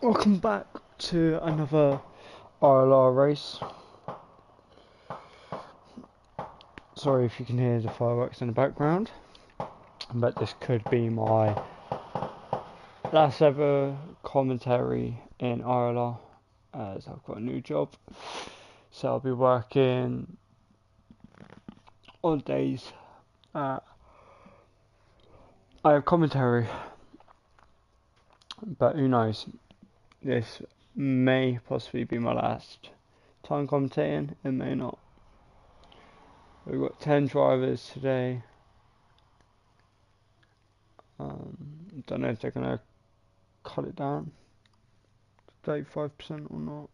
Welcome back to another ILR race. Sorry if you can hear the fireworks in the background, but this could be my last ever commentary in ILR, as I've got a new job. So I'll be working on days I have commentary, but who knows, this may possibly be my last time commentating, it may not. We've got 10 drivers today. Don't know if they're going to cut it down to 35% or not.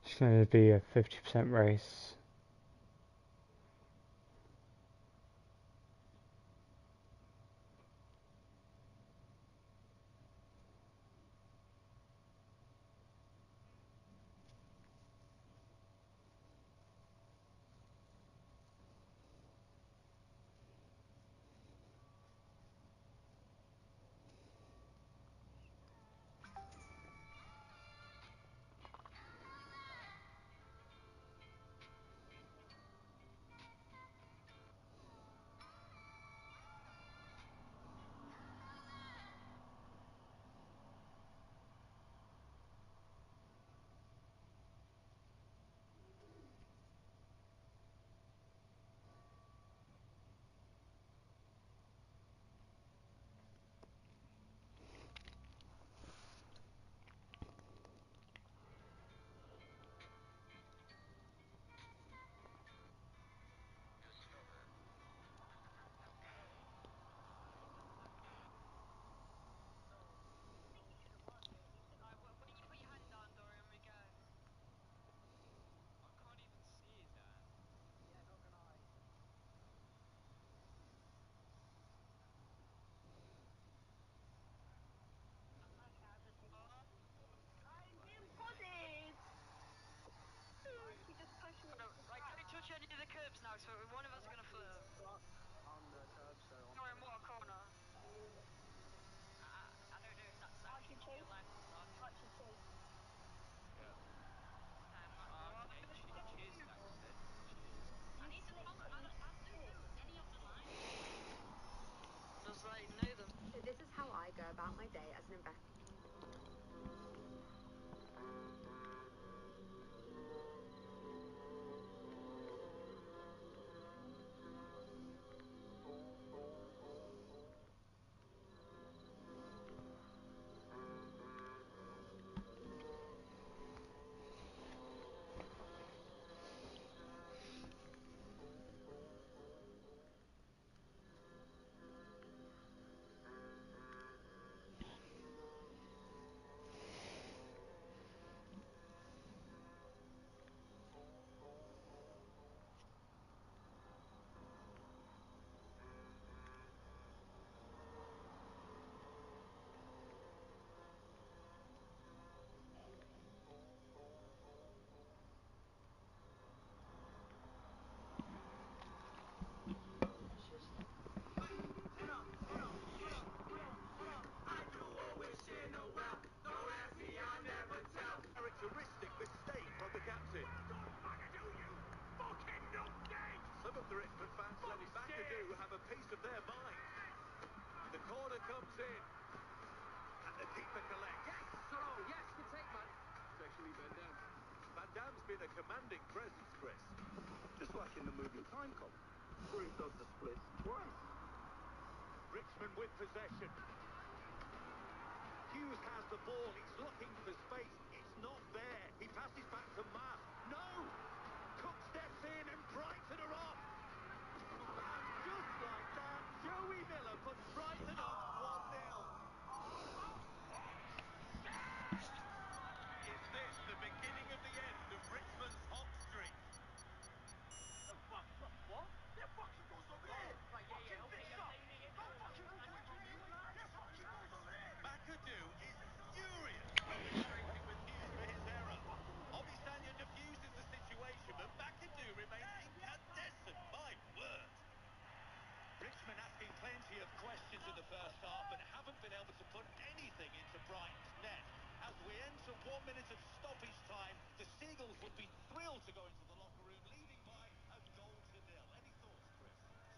It's going to be a 50% race. So this is how I go about my day as an investor. A commanding presence, Chris. Just like in the movie Time Cop, where he does the split twice. Richmond with possession. Hughes has the ball. He's looking for space. It's not there. He passes back to Matt. No! Cook steps in and Brighton are off. And just first half, but haven't been able to put anything into Brighton's net. As we enter 1 minute of stoppage time, the Seagulls would be thrilled to go into the locker room, leading by a goal to nil. Any thoughts, Chris?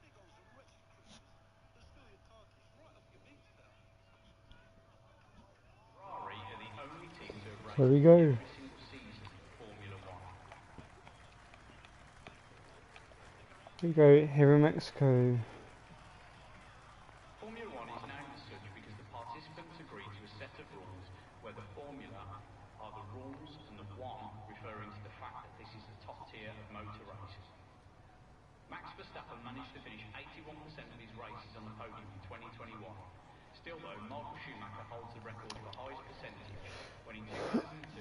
Seagulls are wretched creatures. They're still your carcass right off your meat now. Ferrari are the only team to have There we raced go. every single season of Formula One. Here we go, here in Mexico. Formula One is named as such because the participants agreed to a set of rules where the formula are the rules and the one referring to the fact that this is the top tier of motor races. Max Verstappen managed to finish 81% of his races on the podium in 2021. Still though, Michael Schumacher holds the record for highest percentage when in 2002,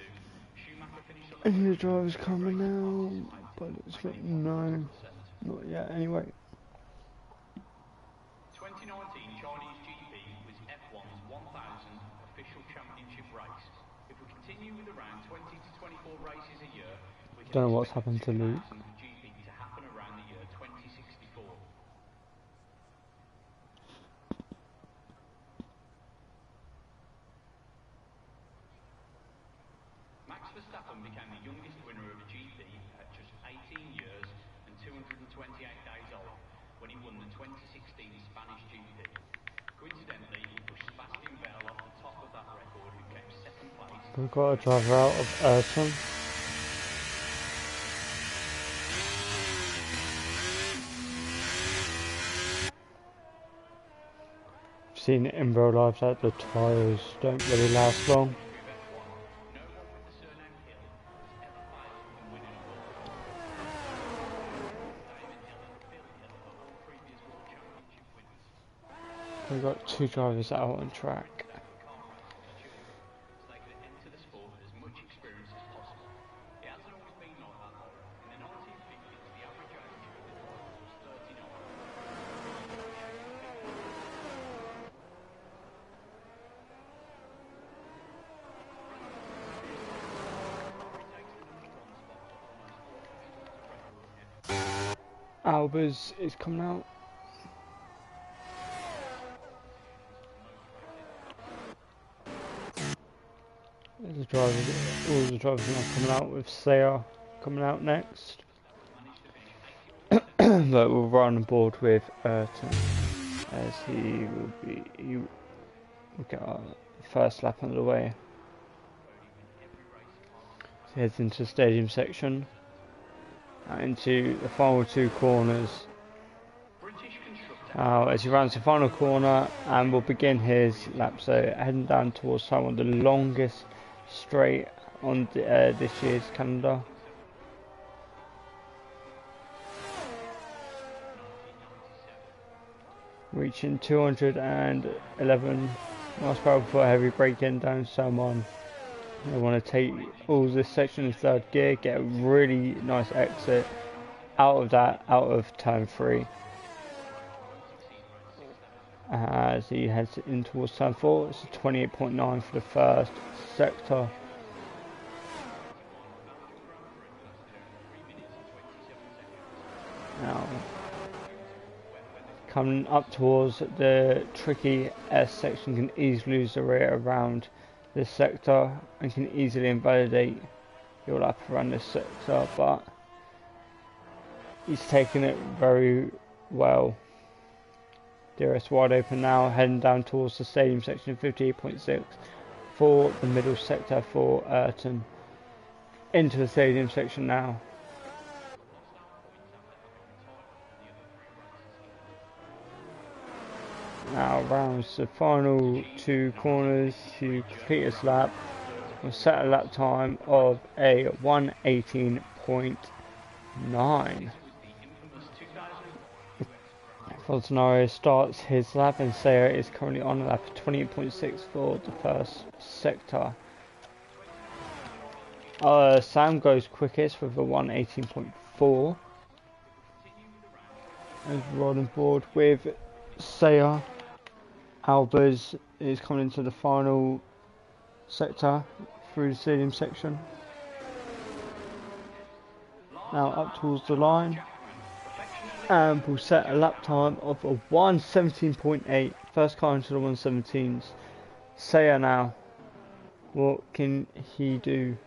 Schumacher finished on the Any of the podium drivers coming now? But it's written no, not yet anyway. 2019 Chinese GP was F1's 1000th official championship race. If we continue with around 20 to 24 races a year, we can Don't know what's expect happened to the Luke. 2000th GP to happen around the year 2064. Max Verstappen became the youngest winner of a GP at just 18 years and 228 days old when he won the 2016 Spanish GP. Coincidentally, he pushed Sebastian Vettel off the top of that record, who came second place. We've got a driver out of Ayrton. I've seen it in real life that the tyres don't really last long. No one with the surname Hill has ever failed in winning a World Cup. David Hill and Phil Hill are all previous World Championship winners. We've got two drivers out on track. Car racing for children, so they can enter the sport with as much experience as possible. It hasn't always been like that though. In the 1950s, the average age of the drivers was 39. Albers is coming out. There's a driver, all the drivers now coming out with Sayer coming out next. But we'll run on board with Ayrton as he will get our first lap under the way. So he heads into the stadium section, into the final two corners. Now as he runs the final corner and will begin his lap, so heading down towards one of the longest straight on this year's calendar. Reaching 211 miles per hour before a heavy braking down someone. I want to take all this section in third gear, get a really nice exit out of turn 3. As he heads in towards turn 4, it's a 28.9 for the first sector. Now, coming up towards the tricky S section, can easily lose the rear around this sector and can easily invalidate your lap around this sector, but he's taking it very well. DRS wide open now, heading down towards the stadium section, 58.6 for the middle sector for Ayrton. Into the stadium section now. Now rounds the final two corners to complete his lap. We'll set a lap time of a 1:18.9. Bolsonaro starts his lap and Sayer is currently on a lap of 28.6 for the first sector. Sam goes quickest with a 1:18.4. And we're on board with Sayer. Albers is coming into the final sector through the stadium section. Now up towards the line. and will set a lap time of a 1:17.8. First car into the 1:17s. Say now, what can he do?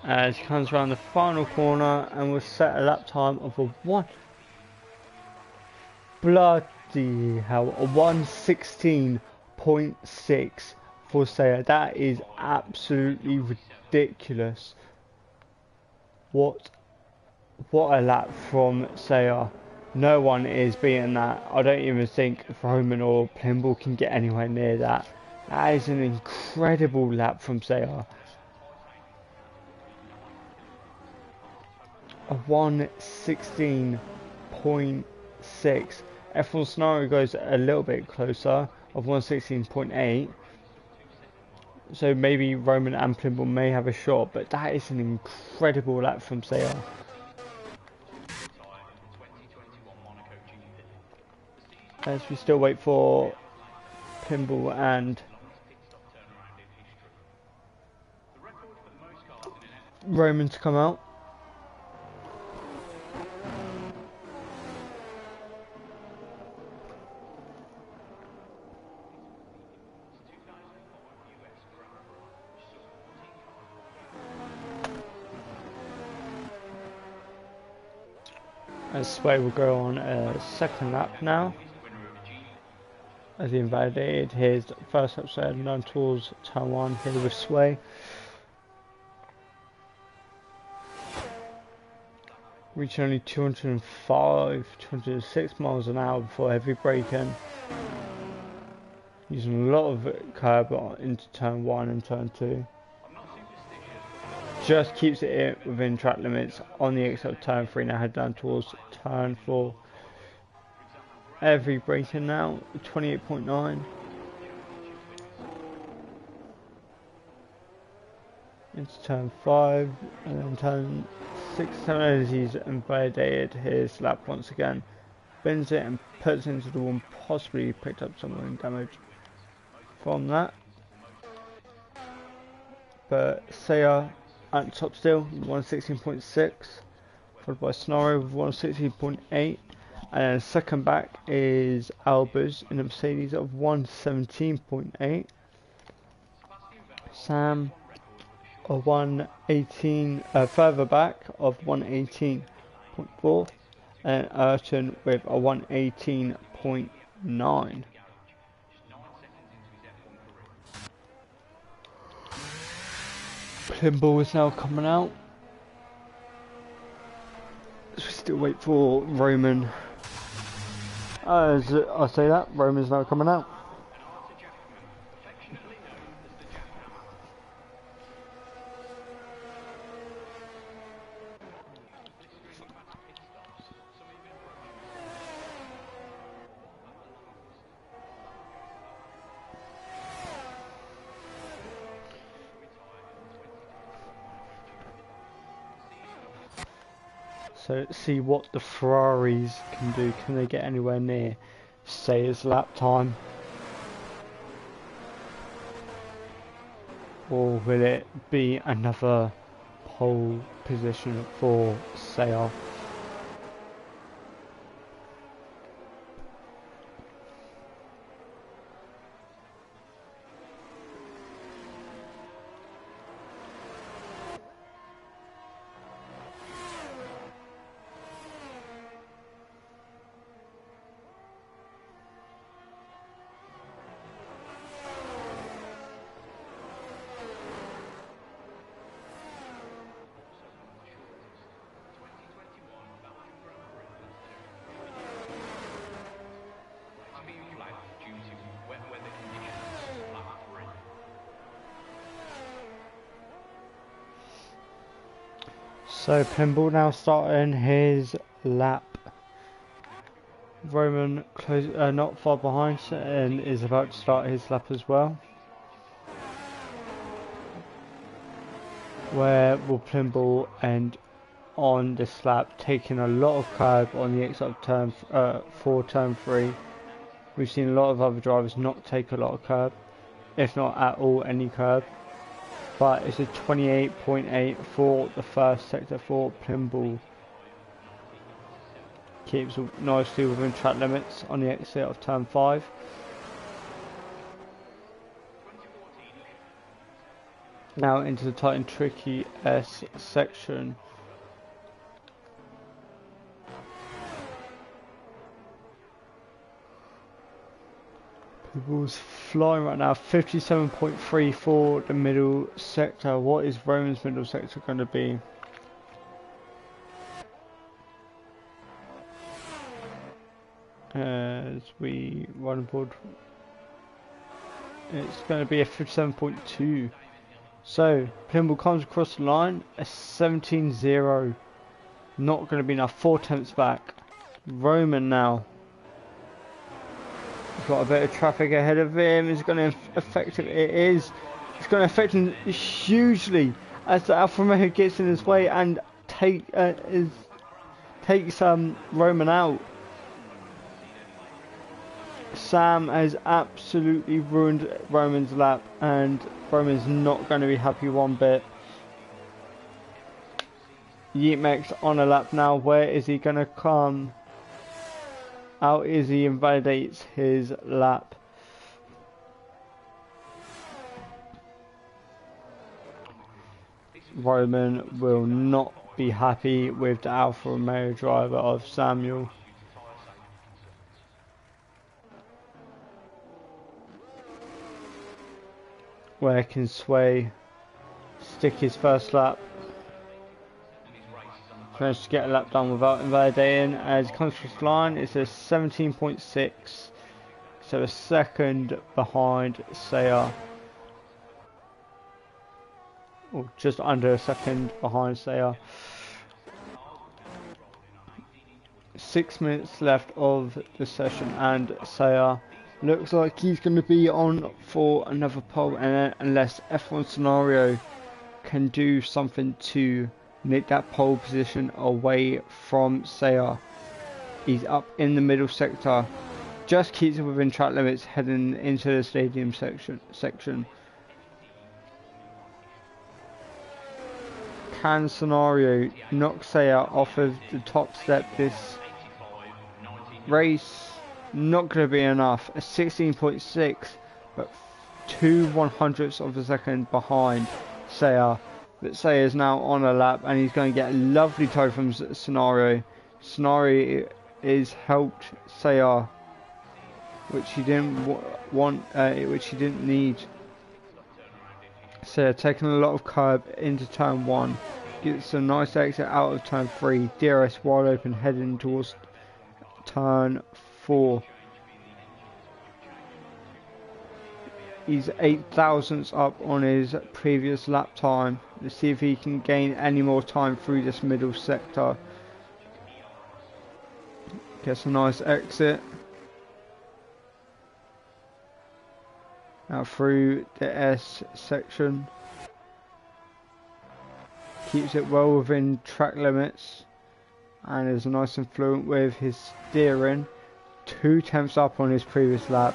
As he comes around the final corner and will set a lap time of a 1. Bloody hell, a 1:16.6 for Sayer. That is absolutely ridiculous. What a lap from Sayer. No one is beating that. I don't even think Roman or Plimble can get anywhere near that. That is an incredible lap from Sayer. A 1:16.6. F1 scenario goes a little bit closer of 1:16.8. So maybe Roman and Plimble may have a shot, but that is an incredible lap from Sayer. As we still wait for Plimble and Roman to come out. As Sway will go on a second lap now, as he invalidated his first lap side and towards turn 1 here with Sway. Reaching only 205, 206 miles an hour before heavy braking. Using a lot of curb into turn 1 and turn 2. Just keeps it within track limits on the exit of turn 3, now head down towards turn 4. Every braking now, 28.9. Into turn 5, and then turn 6, 7 as he's invalidated his lap once again. Bends it and puts it into the wall, possibly picked up some wind damage from that. But Sayer at the top still, 1:16.6, followed by Scenario with 1:16.8, and then second back is Albers in a Mercedes of 1:17.8. Sam of 1:18, further back of 1:18.4, and Ayrton with a 1:18.9. Plimble is now coming out. So we still wait for Roman. As I say that, Roman's now coming out. So let's see what the Ferraris can do. Can they get anywhere near Sayer's lap time? Or will it be another pole position for Sayer? So Plimble now starting his lap. Roman not far behind and is about to start his lap as well. Where will Plimble end on this lap, taking a lot of curb on the exit of turn 4, turn 3. We've seen a lot of other drivers not take a lot of curb, if not at all any curb. but it's a 28.8 for the first sector for Plimbull. Keeps nicely within track limits on the exit of turn 5. Now into the tight and tricky S section. People's flying right now. 57.3 for the middle sector. What is Roman's middle sector going to be? As we run aboard, it's going to be a 57.2. So Plimbull comes across the line, a 17.0. Not going to be enough. 4 tenths back. Roman now. He's got a bit of traffic ahead of him. Is going to affect him? It is. It's going to affect him hugely as the Alfa Romeo gets in his way and takes Roman out. Sam has absolutely ruined Roman's lap, and Roman's not going to be happy one bit. Yeatmex on a lap now. Where is he going to come out? Is he invalidates his lap? Roman will not be happy with the Alfa Romeo driver of Samuel. Where can Sway stick his first lap? Managed to get a lap done without invalidating. As he comes across the line, it's a 17.6, so a second behind Sayre, or just under a second behind Sayre. 6 minutes left of the session, and Sayre looks like he's going to be on for another pole, and unless F1 Scenario can do something to nick that pole position away from Sayre. He's up in the middle sector, just keeps it within track limits heading into the stadium section. Can Scenario knock Sayre off of the top step this race? Not going to be enough. A 16.6, but 2/100ths of a second behind Sayre. But Sayre is now on a lap, and he's going to get a lovely tow from Scenario. Scenario is helped Sayre, which he didn't which he didn't need. Sayre taking a lot of curb into turn 1, gets a nice exit out of turn 3. DRS wide open, heading towards turn 4. He's 8 thousandths up on his previous lap time. Let's see if he can gain any more time through this middle sector. Gets a nice exit. Now through the S section. Keeps it well within track limits, and is nice and fluent with his steering. 2 tenths up on his previous lap.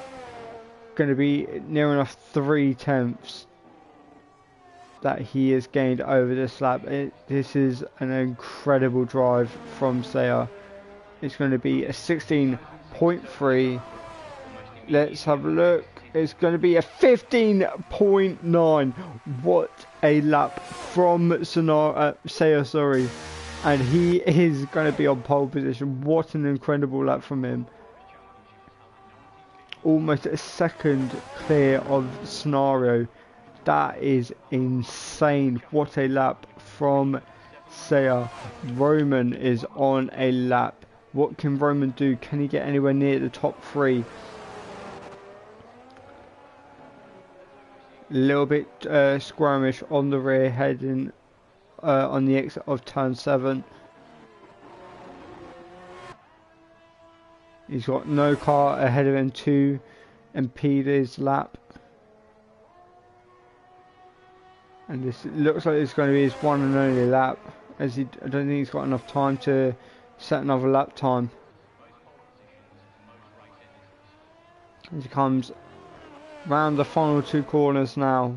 Going to be near enough 3 tenths that he has gained over this lap. This is an incredible drive from Sayre. It's going to be a 16.3. Let's have a look. It's going to be a 15.9. What a lap from Sayre, sorry. And he is going to be on pole position. What an incredible lap from him. Almost a second clear of Scenario. That is insane. What a lap from Sayre. Roman is on a lap. What can Roman do? Can he get anywhere near the top 3? A little bit squirmish on the rear, heading on the exit of turn 7. He's got no car ahead of him to impede his lap. And this looks like it's going to be his one and only lap, as I don't think he's got enough time to set another lap time. As he comes round the final 2 corners now.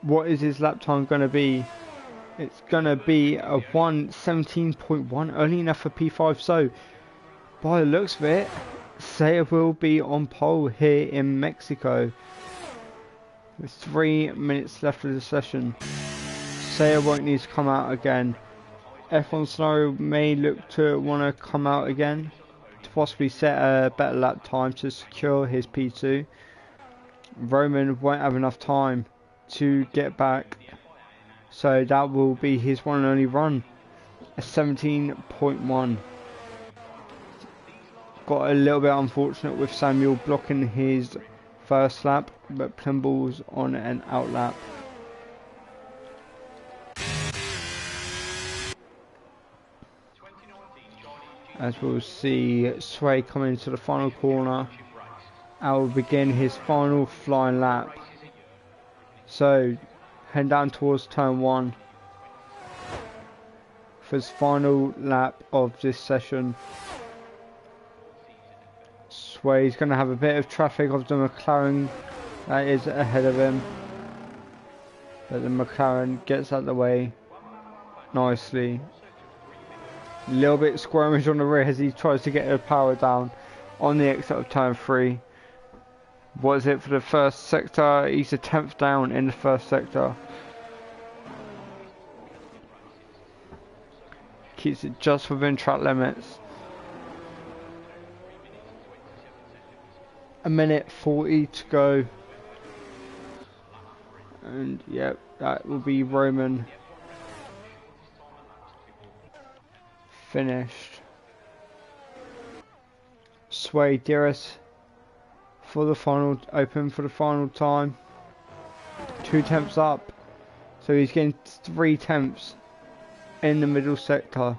What is his lap time going to be? It's going to be a 1:17.1, early enough for P5. So, by the looks of it, Saya will be on pole here in Mexico. With 3 minutes left of the session. Saya won't need to come out again. F1 scenario may look to want to come out again to possibly set a better lap time to secure his P2. Roman won't have enough time to get back, so that will be his one and only run, a 17.1. Got a little bit unfortunate with Samuel blocking his first lap, but Plimble's on an out lap. As we'll see Sway come into the final corner, and will begin his final flying lap. So, head down towards turn 1 for his final lap of this session. Sway's going to have a bit of traffic of the McLaren that is ahead of him, but the McLaren gets out of the way nicely. A little bit squirmish on the rear as he tries to get the power down on the exit of turn 3. What is it for the first sector? He's a 10th down in the first sector. Keeps it just within track limits. A minute 40 to go. And yep, that will be Roman. Finished. Sway Dearest for the final, open for the final time. 2 tenths up, so he's getting 3 tenths in the middle sector.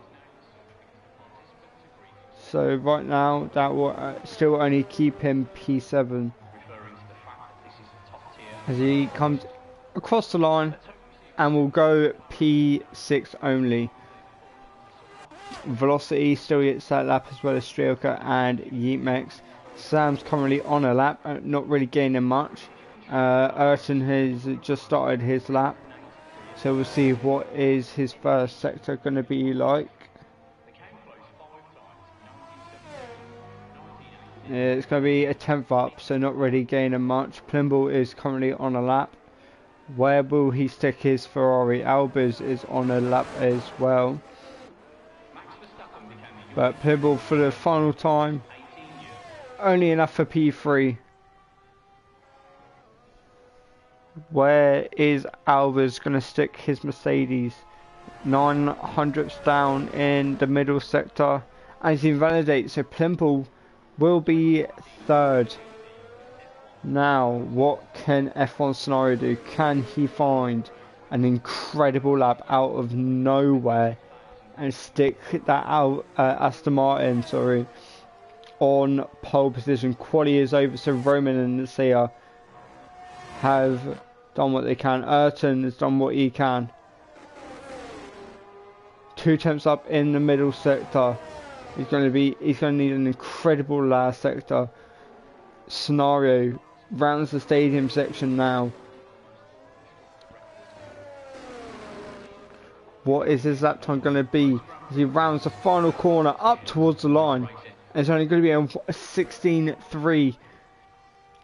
So right now that will still only keep him P7 as he comes across the line and will go P6 only. Velocity still gets that lap, as well as Strielka and Yeetmex. Sam's currently on a lap, not really gaining much. Ayrton has just started his lap, so we'll see what is his first sector going to be like. It's going to be a 10th up, so not really gaining much. Plimble is currently on a lap. Where will he stick his Ferrari? Albers is on a lap as well. But Plimble for the final time, only enough for P3. Where is Albers going to stick his Mercedes? 900ths down in the middle sector as he validates, so Plimble will be 3rd. Now, what can F1 Scenario do? Can he find an incredible lap out of nowhere and stick that out Aston Martin, on pole position? Quali is over, so Roman and Sia have done what they can. Ayrton has done what he can. 2 tenths up in the middle sector. He's going to need an incredible last sector. Scenario rounds the stadium section now. What is his lap time going to be as he rounds the final corner up towards the line? And it's only going to be a 16.3.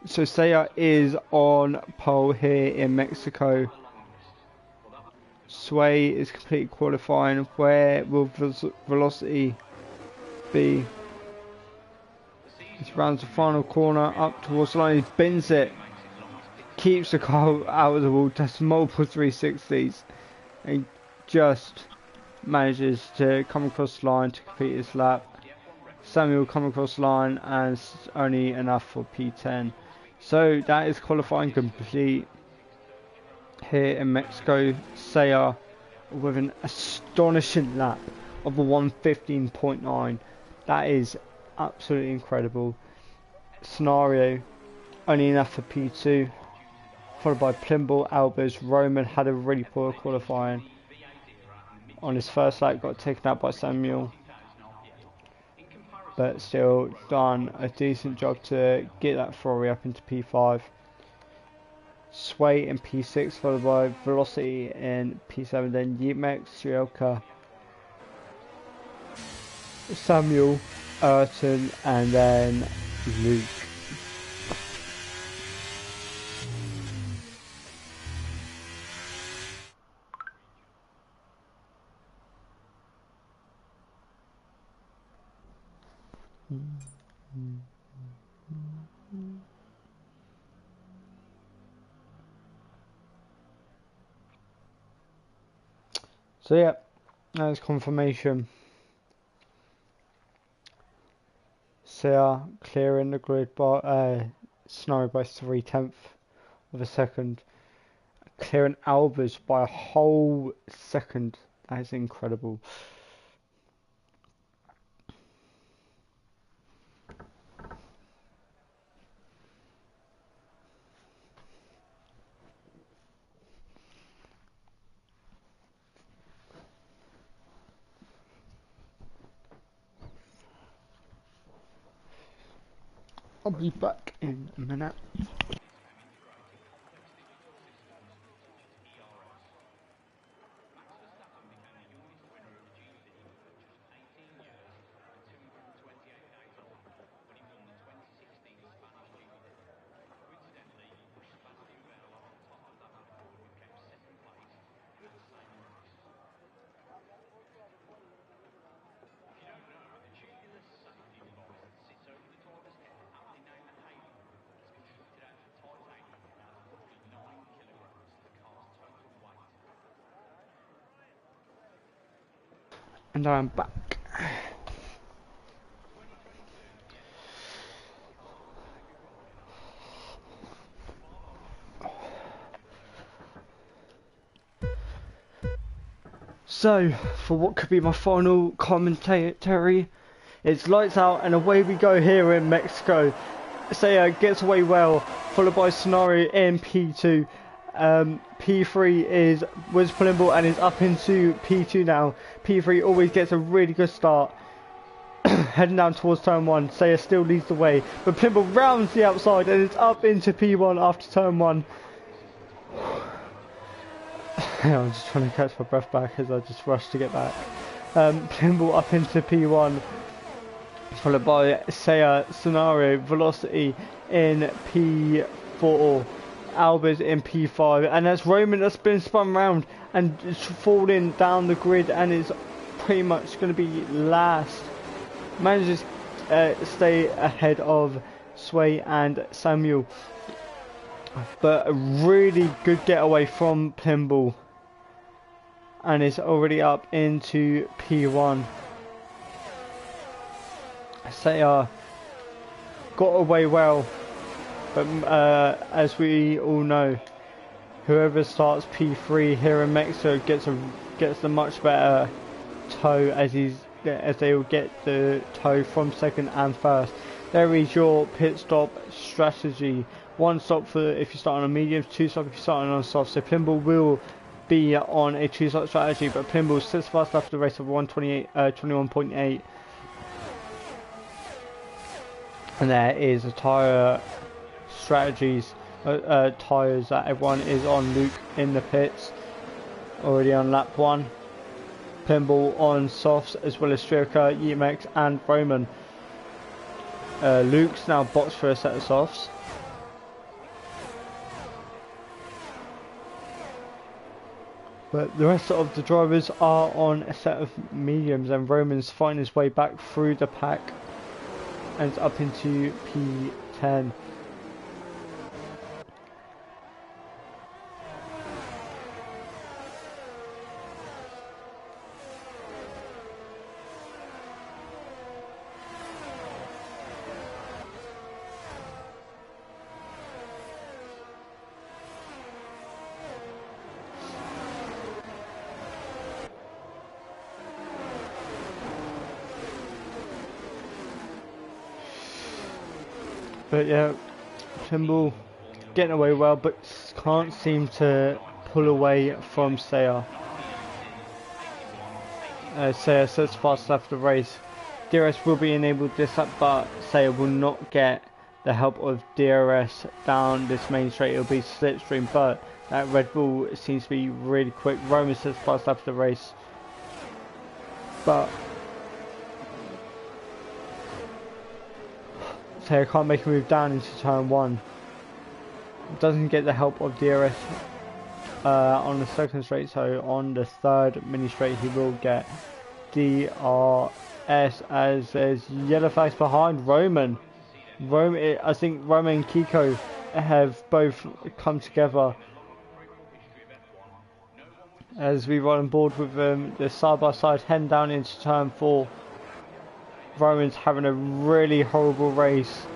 So Saya is on pole here in Mexico. Sway is completely qualifying. Where will Velocity be? He rounds the final corner up towards the line. He bends it. Keeps the car out of the wall. Does multiple 360s. And just manages to come across the line to complete his lap. Samuel come across the line and it's only enough for P10. So that is qualifying complete here in Mexico. Saya with an astonishing lap of a 1:15.9. That is absolutely incredible. Scenario only enough for P2, followed by Plimble, Albers. Roman had a really poor qualifying on his first lap, got taken out by Samuel, but still done a decent job to get that Ferrari up into P5. Sway in P6, followed by Velocity in P7, then Yemex, Strielka, Samuel, Ayrton, and then Luke. So yeah, that's confirmation. Sia clearing the grid by Snow by 3/10 of a second, clearing Albers by a whole second. That is incredible. I'll be back in a minute. And I'm back. So, for what could be my final commentary, it's lights out and away we go here in Mexico. Saya gets away well, followed by Scenario in P2. P3 was Plimble and is up into P2 now. P3 always gets a really good start. Heading down towards turn 1, Saya still leads the way, but Plimble rounds the outside and is up into P1 after turn 1. I'm just trying to catch my breath back as I just rush to get back. Plimble up into P1, followed by Saya, Scenario, Velocity in P4, Albers in P5, and that's Roman that's been spun round and it's falling down the grid and is pretty much going to be last. Manages to stay ahead of Sway and Samuel, but a really good getaway from Plimble and is already up into P1. Saya got away well, but as we all know, whoever starts P3 here in Mexico gets the much better toe as they will get the toe from second and first. There is your pit stop strategy. 1 stop for if you start on a medium, 2 stop if you start on a soft. So Plimble will be on a 2-stop strategy, but Plimble sits fast after the race of 21.8. And there is a tyre strategies, tyres that everyone is on. Luke in the pits, already on lap 1. Plimble on softs, as well as Strielka, Yemex and Roman. Luke's now boxed for a set of softs. But the rest of the drivers are on a set of mediums, and Roman's fighting his way back through the pack and up into P10. But yeah, Plimble getting away well, but can't seem to pull away from Saya. Saya says fast after the race. DRS will be enabled this lap, but Saya will not get the help of DRS down this main straight, it'll be slipstream, but that Red Bull seems to be really quick. Roman says fast after the race, but so I can't make a move down into turn 1. Doesn't get the help of DRS on the second straight, so on the third mini straight he will get DRS as there's yellow flags behind Roman. I think Roman and Kiko have both come together as we run on board with the side by side heading down into turn 4. Roman's having a really horrible race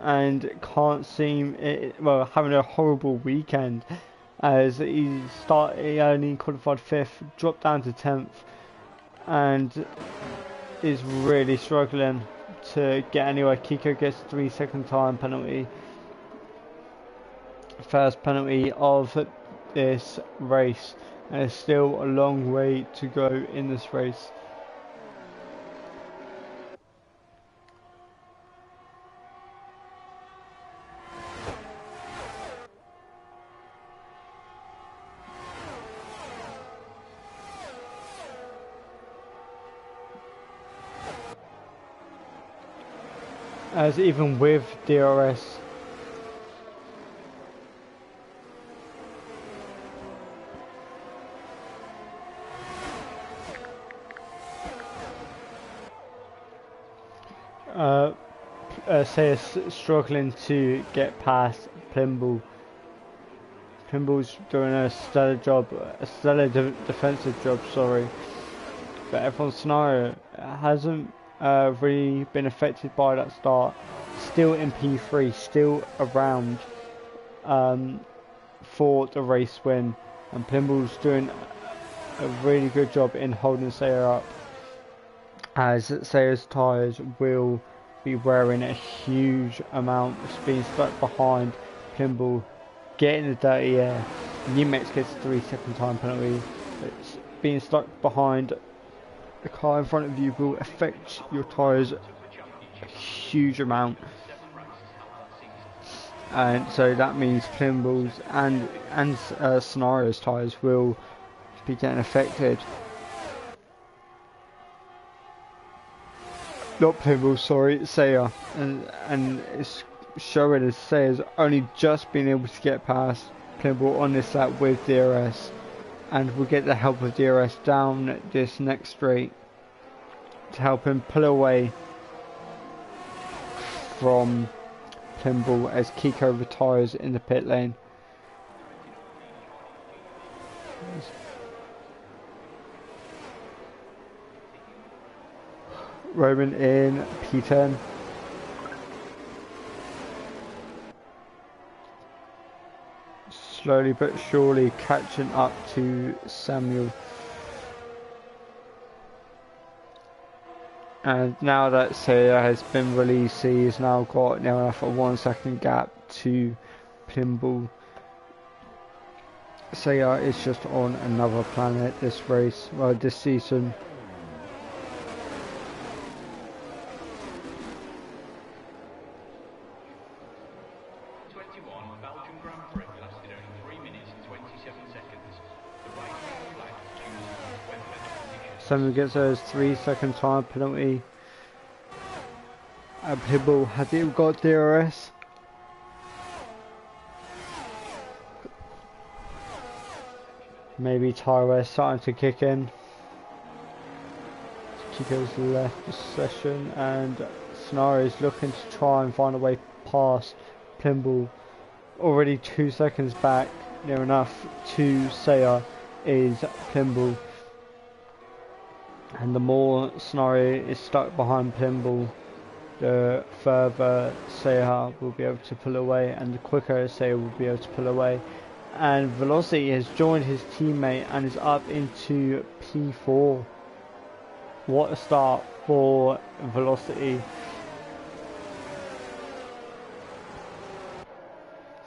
and can't seem well, having a horrible weekend as he only qualified 5th, dropped down to 10th, and is really struggling to get anywhere. Kiko gets 3-second time penalty, first penalty of this race, and there's still a long way to go in this race. As even with DRS, say struggling to get past Plimbull. Plimbull's doing a stellar job, a stellar defensive job, sorry. But everyone's scenario hasn't really been affected by that start. Still in P3, still around for the race win, and Plimbull's doing a really good job in holding Sayer up, as Sayer's tyres will be wearing a huge amount of being stuck behind Plimbull, getting the dirty air. New Mexico gets a 3-second time penalty. It's being stuck behind the car in front of you will affect your tyres a huge amount, and so that means Plimbull's and Scenario's tyres will be getting affected. Not Plimbull, sorry, Sayer, and it's showing as Sayer's only just been able to get past Plimbull on this lap with DRS, and we'll get the help of DRS down this next straight to help him pull away from Plimbull as Kiko retires in the pit lane. Roman in P10. Slowly but surely catching up to Samuel. And now that Sayer has been released, he has now got near enough a 1-second gap to Plimbull. Sayer is just on another planet this race, well, this season. Samuel gets those 3-second time penalty. And Plimbull has even got DRS. Maybe tyre starting to kick in. Kiko's left the session, and Scenario is looking to try and find a way past Plimbull. Already 2 seconds back, near enough to Sayer is Plimbull. And the more Scenario is stuck behind Plimbull, the further Sayer will be able to pull away, and the quicker Sayer will be able to pull away. And Velocity has joined his teammate and is up into P4. What a start for Velocity.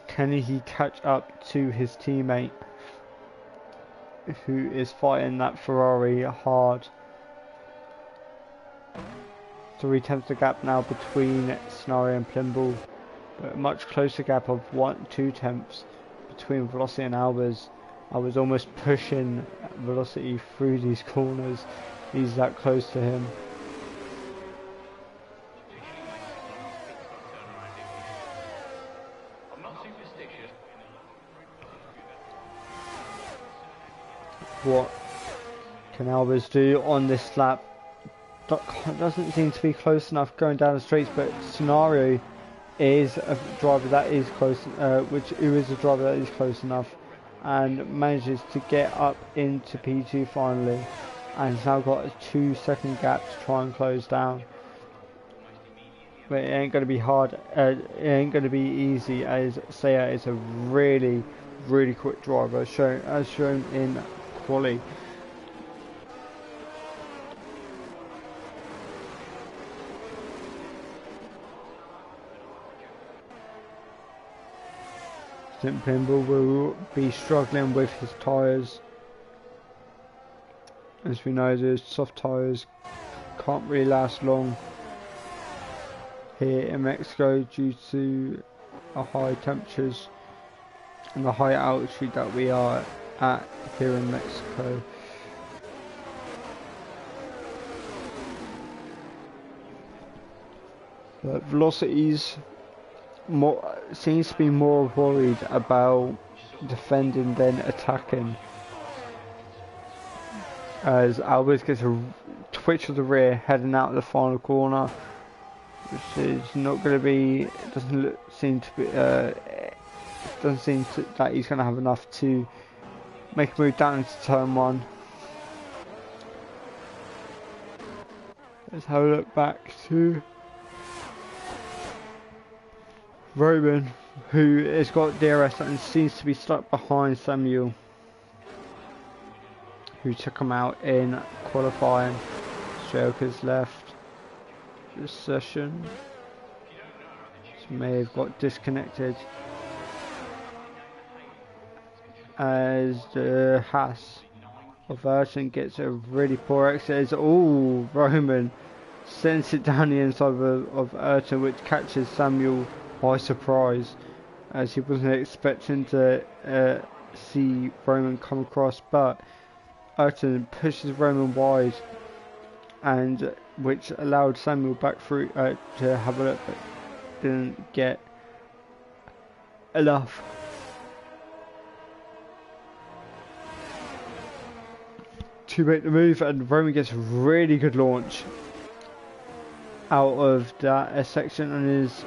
Can he catch up to his teammate, who is fighting that Ferrari hard? 3/10 the gap now between Scenario and Plimble, but a much closer gap of 2/10 between Velocity and Albers. I was almost pushing Velocity through these corners. He's that close to him. I'm not superstitious. What can Albers do on this lap? Doesn't seem to be close enough going down the straights, but Scenario is a driver that is close, who is a driver that is close enough, and manages to get up into P2 finally, and has now got a 2-second gap to try and close down. But it ain't going to be hard. It ain't going to be easy, as Saya is a really, really quick driver, as shown in quali. Plimble will be struggling with his tyres. As we know, the soft tyres can't really last long here in Mexico due to the high temperatures and the high altitude that we are at here in Mexico. But Velocities seems to be more worried about defending than attacking, as Albers gets a twitch of the rear heading out of the final corner, which is not going to be, doesn't seem that he's going to have enough to make a move down into turn 1. Let's have a look back to Roman, who has got DRS and seems to be stuck behind Samuel, who took him out in qualifying. Joker's left this session. She may have got disconnected, as the Haas of Urchin gets a really poor exit. Oh, Roman sends it down the inside of Urchin, which catches Samuel by surprise, as he wasn't expecting to see Roman come across, but Urchin pushes Roman wide, and which allowed Samuel back through to have a look, but didn't get enough. To make the move, and Roman gets a really good launch out of that section and is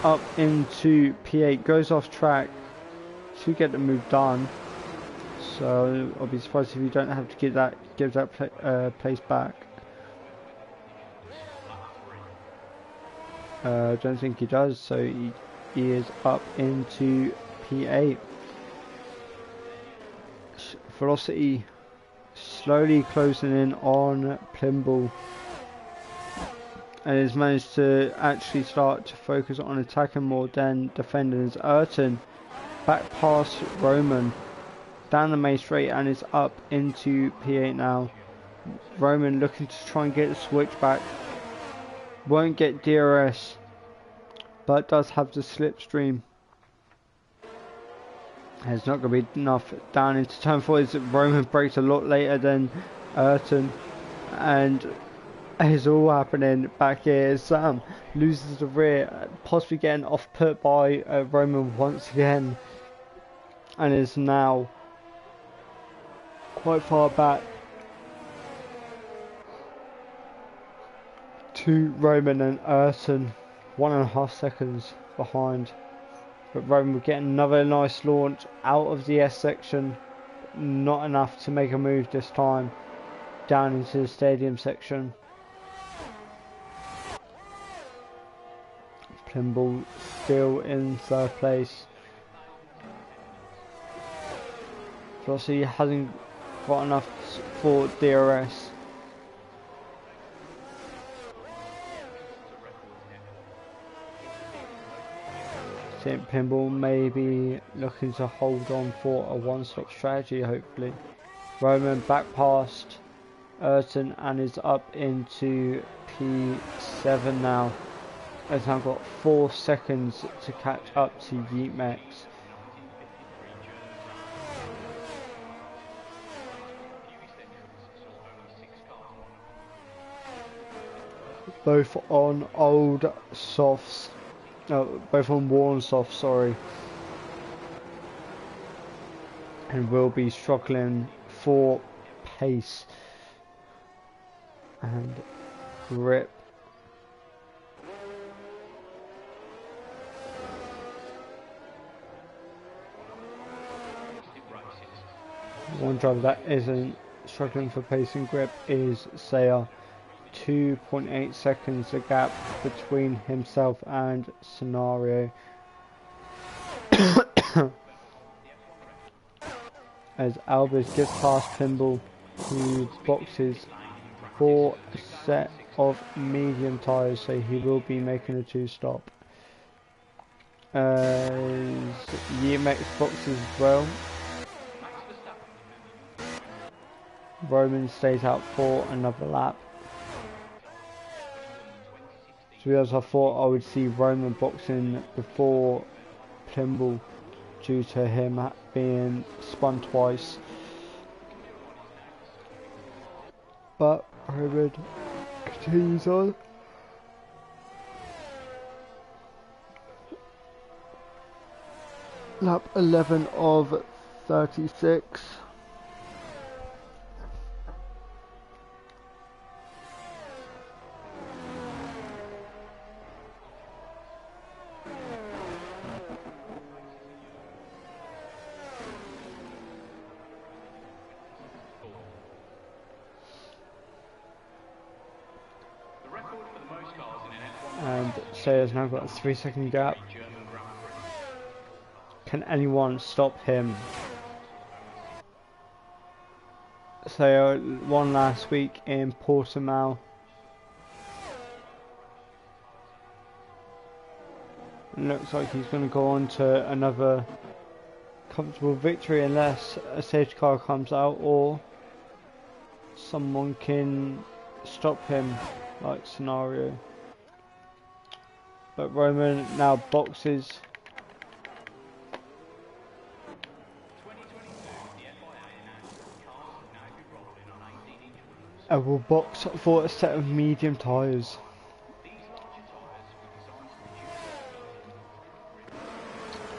up into P8, goes off track to get the move done. So I'll be surprised if you don't have to give that place back. I don't think he does, so he is up into P8. Velocity slowly closing in on Plimble, and has managed to actually start to focus on attacking more than defending, as Ayrton back past Roman down the main straight and is up into P8 now. Roman looking to try and get the switch back, won't get DRS, but does have the slipstream. It's not going to be enough down into turn 4. As Roman breaks a lot later than Ayrton, and it's all happening back here. Sam loses the rear, possibly getting off put by Roman once again, and is now quite far back to Roman and Ayrton, 1.5 seconds behind. But Roman will get another nice launch out of the S section, not enough to make a move this time down into the stadium section. Plimble still in third place. Velocity hasn't got enough for DRS. I think Plimble may be looking to hold on for a one-stop strategy, hopefully. Roman back past Ayrton and is up into P7 now. Has now got 4 seconds to catch up to Yeatmex. Both on old softs. No, both on worn softs, sorry. And will be struggling for pace and grip. One driver that isn't struggling for pace and grip is Sayer. 2.8 seconds the gap between himself and Scenario. As Albers gets past Pimble, who boxes for a set of medium tyres, so he will be making a 2-stop. As Yeatmex boxes as well. Roman stays out for another lap. To be honest, I thought I would see Roman boxing before Pimble due to him being spun twice. But Roman continues on. Lap 11 of 36. And Sayer's now got a 3-second gap. Can anyone stop him? Sayer won last week in Portimao. Looks like he's going to go on to another comfortable victory unless a safety car comes out or someone can stop him, like Scenario. But Roman now boxes. And will box for a set of medium tyres.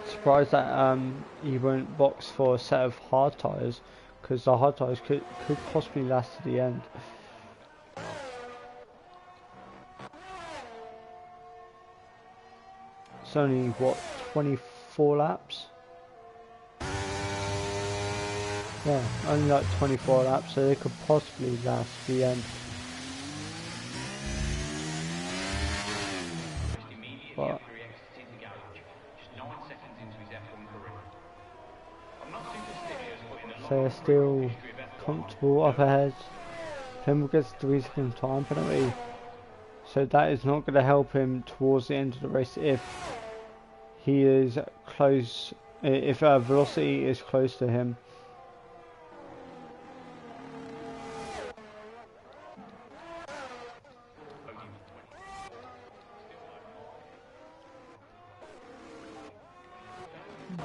Surprised that he won't box for a set of hard tyres, because the hard tyres could possibly last to the end. It's only, what, 24 laps? Yeah, only like 24 laps, so they could possibly last to the end. But so they're still comfortable up ahead. Pimble gets 3-second time penalty, so that is not going to help him towards the end of the race if he is close, if velocity is close to him.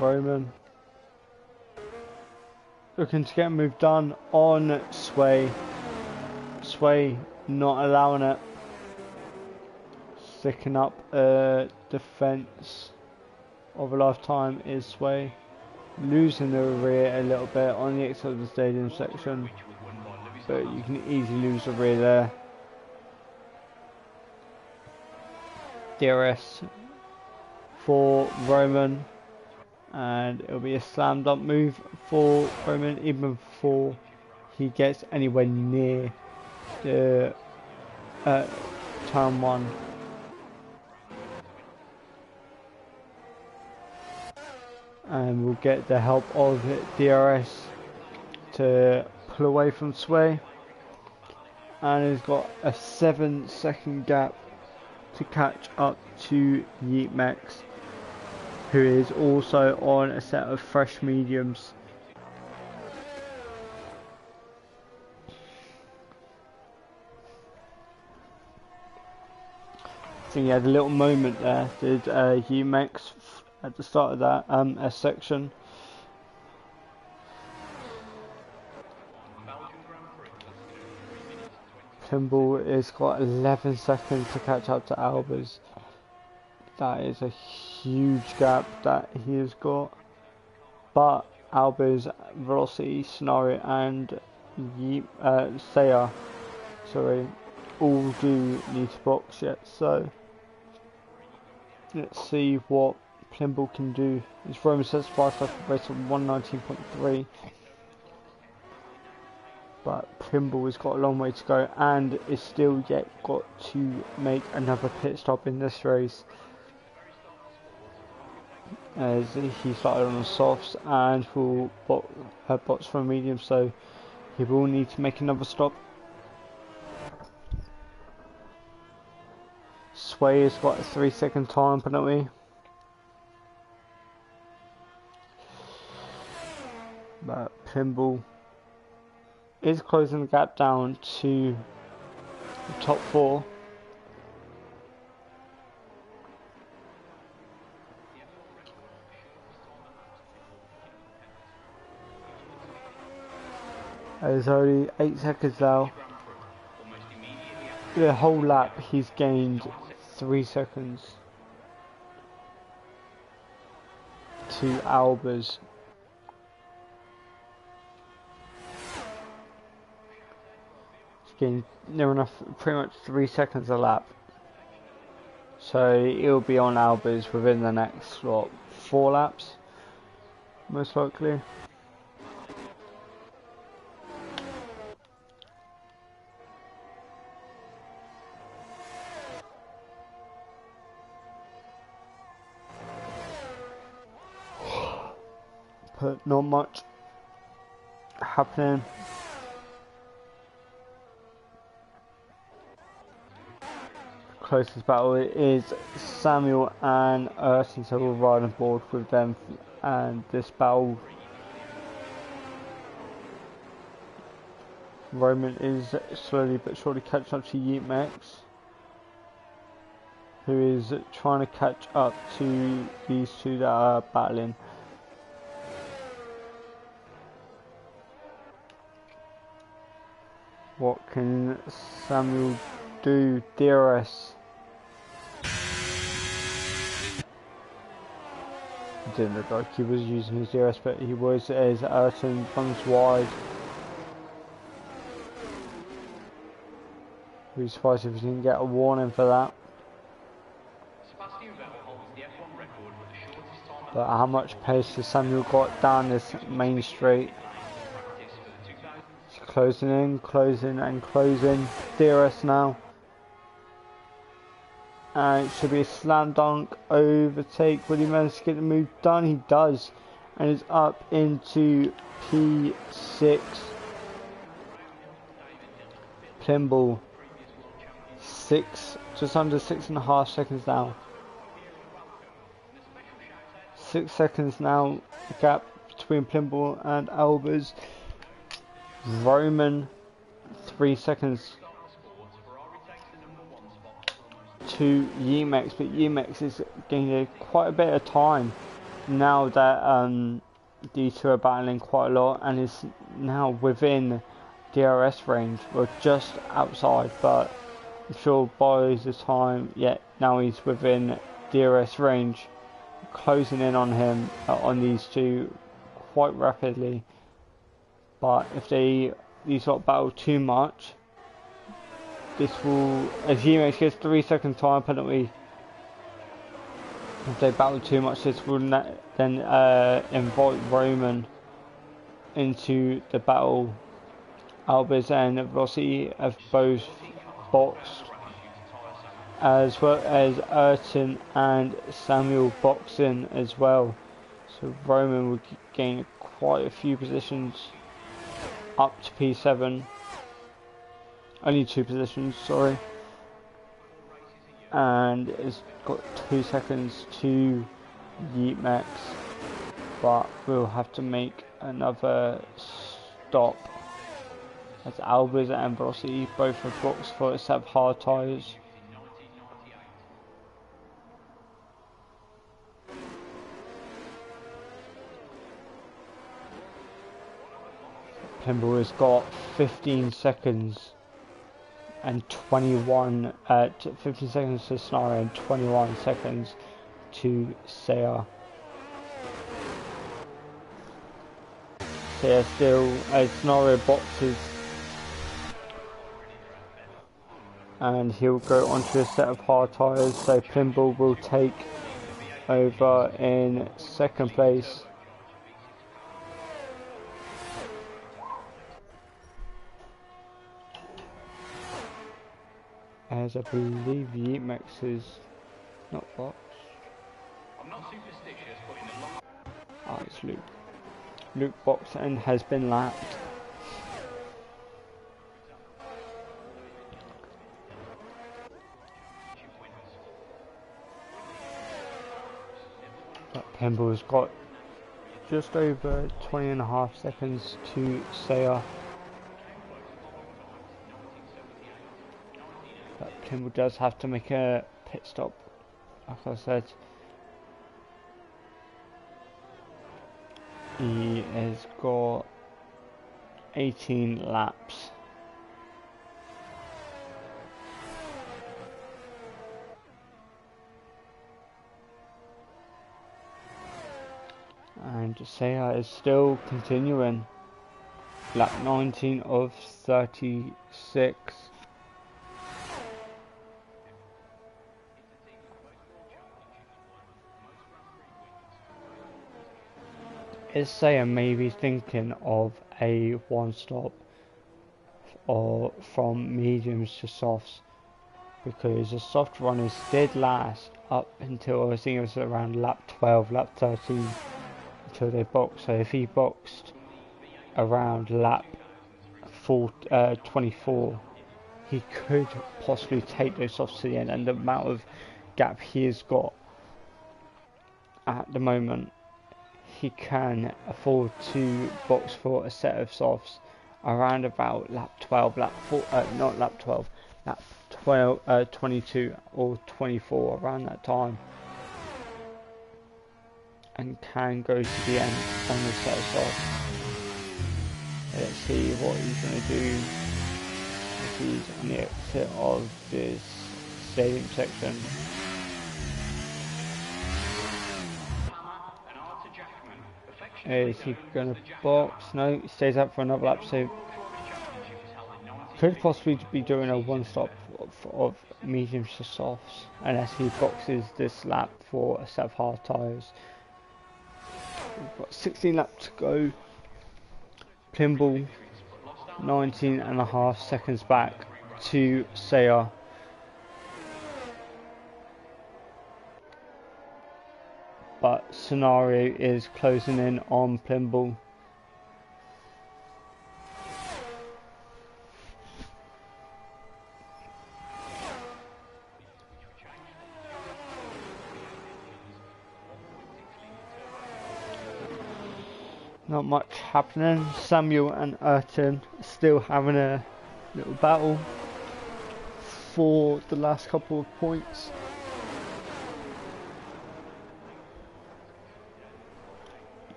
Roman looking to get a move done on Sway. Sway not allowing it. Sticking up a defence of a lifetime is Sway. Losing the rear a little bit on the exit of the stadium section, but you can easily lose the rear there. DRS for Roman, and it'll be a slam dunk move for Roman even before he gets anywhere near the turn 1. And we'll get the help of DRS to pull away from Sway, and he's got a 7-second gap to catch up to Yeatmex, who is also on a set of fresh mediums. think he had a little moment there, did Umex at the start of that S section. Kimball is got 11 seconds to catch up to Albers. That is a huge gap that he has got. But Albers, Velocity, Scenario and Saya, all do need to box yet. So let's see what Plimble can do. His Roman sets 5 star race of 119.3. But Plimble has got a long way to go and is still yet got to make another pit stop in this race. As he started on the softs and will box for a medium, so he will need to make another stop. Sway has got a 3-second time penalty. But Plimble is closing the gap down to the top 4. There's only 8 seconds now. The whole lap he's gained 3 seconds to Albers. He's gained near enough, pretty much 3 seconds a lap. So he'll be on Albers within the next 4 laps, most likely. But not much happening. Closest battle is Samuel and Urson, so we'll ride on board with them. And this battle, Roman is slowly but surely catching up to Yeetmax, who is trying to catch up to these two that are battling. What can Samuel do? DRS. Didn't look like he was using his DRS, but he was, as Ayrton runs wide. We'd be surprised if he didn't get a warning for that. But how much pace has Samuel got down this main straight? Closing in, closing and closing. DRS now. And it should be a slam dunk overtake. Will he manage to get the move done? He does. And it's up into P6. Plimble. Just under 6.5 seconds now. 6 seconds now. The gap between Plimble and Albers. Roman 3 seconds to Yemex, but Yemex is gaining quite a bit of time now that these two are battling quite a lot and is now within DRS range, or just outside, but I'm sure by the time, now he's within DRS range, closing in on him, on these two quite rapidly. But if these lot battle too much, this will, as Yemex gets 3 second time penalty, if they battle too much, this will then invite Roman into the battle. Albers and Rossi have both boxed, as well as Ayrton and Samuel boxing as well. So Roman will gain quite a few positions up to P7. Only 2 positions, sorry. And it's got 2 seconds to Yeetmax, but we'll have to make another stop as Albers and Rossi both have boxed for us, have hard tyres. Plimble has got 15 seconds and 15 seconds to Scenario and 21 seconds to Saya. Saya still a Scenario boxes, and he'll go onto a set of hard tyres, so Plimble will take over in second place. As I believe Yeetmex is not boxed. I'm not superstitious, but in the long Ah, it's Luke. Luke boxed and has been lapped. But Pimble's got just over 20.5 seconds to Saya. But Pimble does have to make a pit stop, like I said. He has got 18 laps. And Saya is still continuing. Lap 19 of 36. Is Saya maybe thinking of a one stop or from mediums to softs? Because the soft runners did last up until I think it was around lap 12, lap 13 until they boxed. So if he boxed around lap 24, he could possibly take those softs to the end, and the amount of gap he has got at the moment, he can afford to box for a set of softs around about lap 12, not lap 12, lap 22 or 24, around that time, and can go to the end on the set of softs. Let's see what he's going to do if he's on the exit of this stadium section. Is he going to box? No, he stays up for another lap, so could possibly be doing a one stop of mediums to softs unless he boxes this lap for a set of hard tyres. We've got 16 laps to go. Plimble 19.5 seconds back to Saya. But Scenario is closing in on Plimble. Not much happening. Samuel and Ayrton still having a little battle for the last couple of points.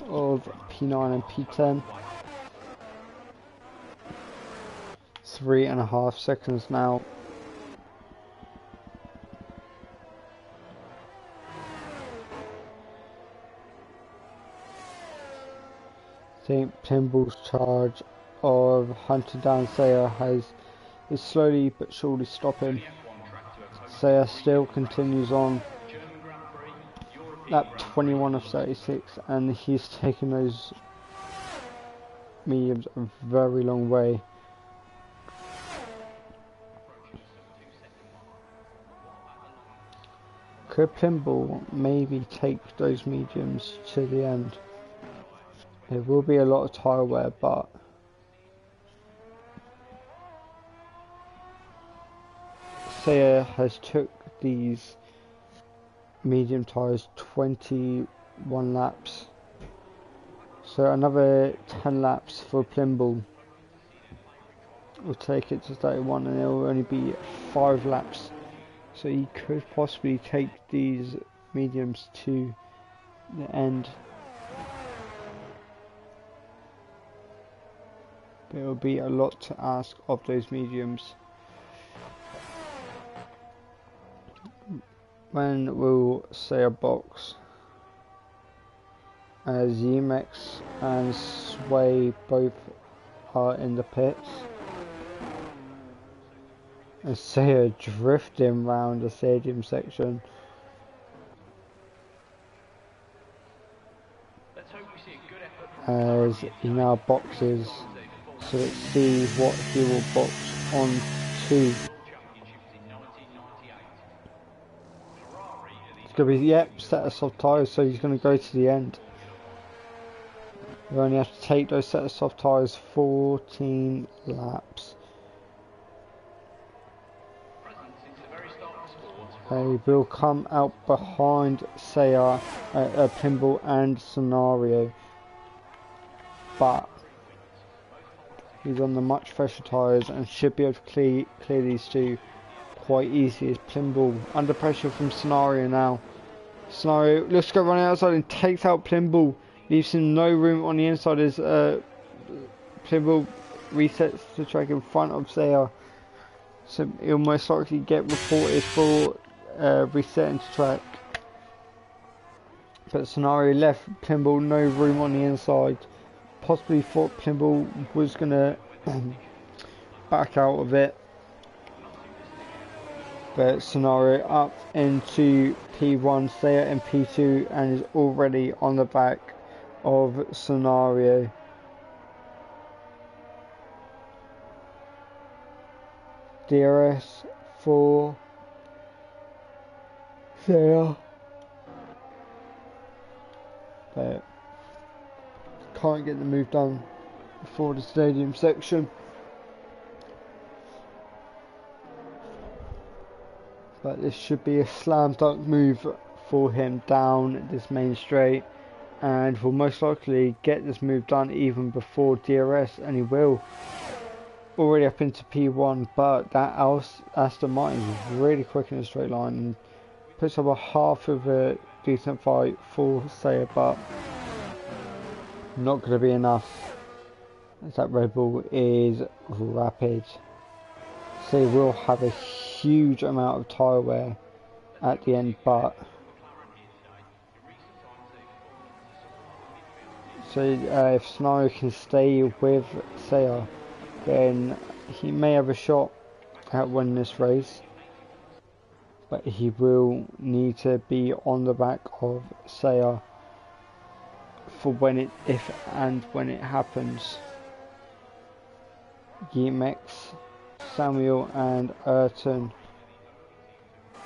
Of P9 and P10. 3.5 seconds now. I think Pimble's charge of hunting down Saya is slowly but surely stopping. Saya still continues on. Lap 21 of 36, and he's taken those mediums a very long way. Could Plimble maybe take those mediums to the end? There will be a lot of tyre wear, but Saya has took these medium tyres 21 laps, so another 10 laps for Plimble will take it to 31, and it will only be 5 laps, so he could possibly take these mediums to the end. but it will be a lot to ask of those mediums. When will say a box as Yemex and Sway both are in the pits, and Saya drifting round the stadium section. As he now boxes, so let's see what he will box on to. It's going to be, yep, set of soft tyres, so he's going to go to the end. You only have to take those set of soft tyres 14 laps. They will come out behind Sayar, Pimble and Scenario, but he's on the much fresher tyres and should be able to clear these two quite easily. As Plimble under pressure from Scenario now. Scenario looks to go running outside and takes out Plimble, leaves him no room on the inside as Plimble resets the track in front of Sayar. So he'll most likely get reported for resetting the track. But Scenario left Plimble no room on the inside. Possibly thought Plimble was going to back out of it. But Scenario up into P1, Sayar in P2, and is already on the back of Scenario. DRS for Sayar. But can't get the move done before the stadium section. But this should be a slam dunk move for him down this main straight, and will most likely get this move done even before DRS, and he will. Already up into P1, but that Aston Martin is really quick in a straight line and puts up a half of a decent fight for Sayar, but not going to be enough as that Red Bull is rapid. So they will have a huge amount of tyre wear at the end, but so if Scenario can stay with Sayar, then he may have a shot at winning this race, but he will need to be on the back of Sayar for when it, if and when it happens. Yemex, Samuel and Ayrton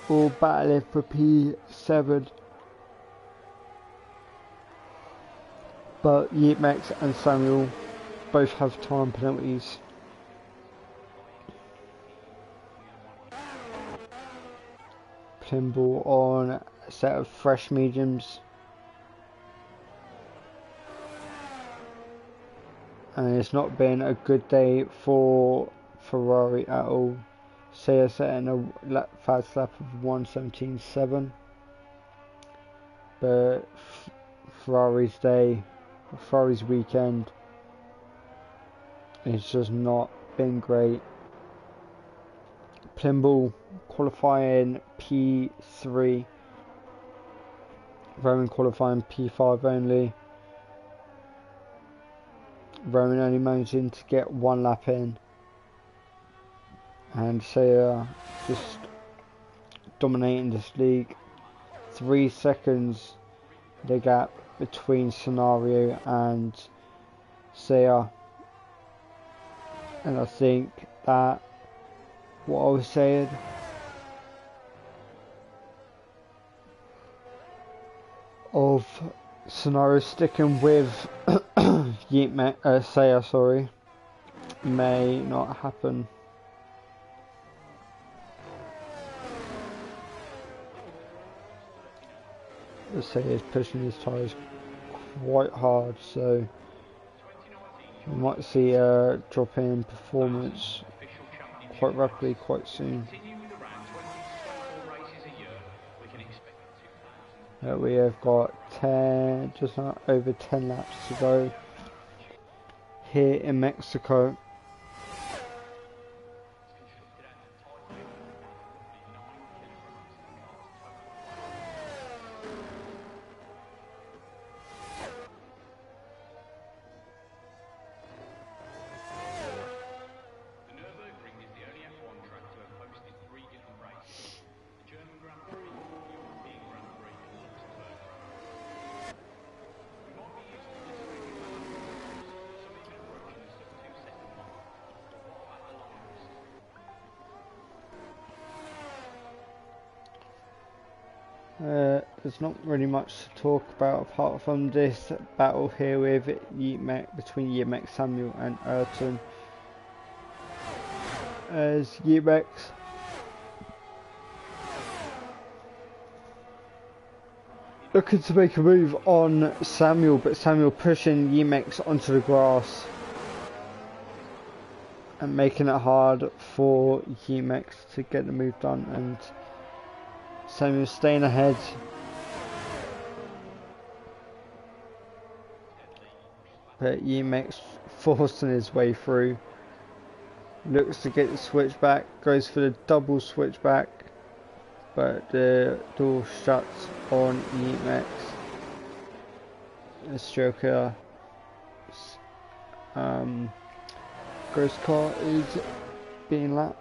all battling for P7, but Yemex and Samuel both have time penalties. Plimble on a set of fresh mediums, and it's not been a good day for Ferrari at all. Sayar setting a fast lap of 1:17.7, but Ferrari's weekend, it's just not been great. Plimble qualifying P3, Roman qualifying P5 only. Roman only managing to get one lap in, and Sayar just dominating this league. 3 seconds the gap between Scenario and Sayar, and I think that what I was saying of Scenario sticking with Sayar, sorry, may not happen. Sayar is pushing his tyres quite hard, so we might see a drop in performance quite rapidly quite soon. We have got 10, just over 10 laps to go here in Mexico. Constructed out of titanium and roughly 9 kilograms of the car's total weight. The Nürburgring is the only F1 track to have hosted 3 different races: the German Grand Prix, the European Grand Prix, and the Luxembourg Grand Prix. We might be used to blistering in lap times, some even approaching the sub 2-second mark. But what about the longest? There's not really much to talk about apart from this battle here with between Yemek, Samuel and Ayrton. As Yemek looking to make a move on Samuel, but Samuel pushing Yemek onto the grass and making it hard for Yemek to get the move done, and Samuel staying ahead. But Yemek forcing his way through. Looks to get the switchback, goes for the double switchback, but the door shuts on Yemek. The Stroker ghost car is being lapped.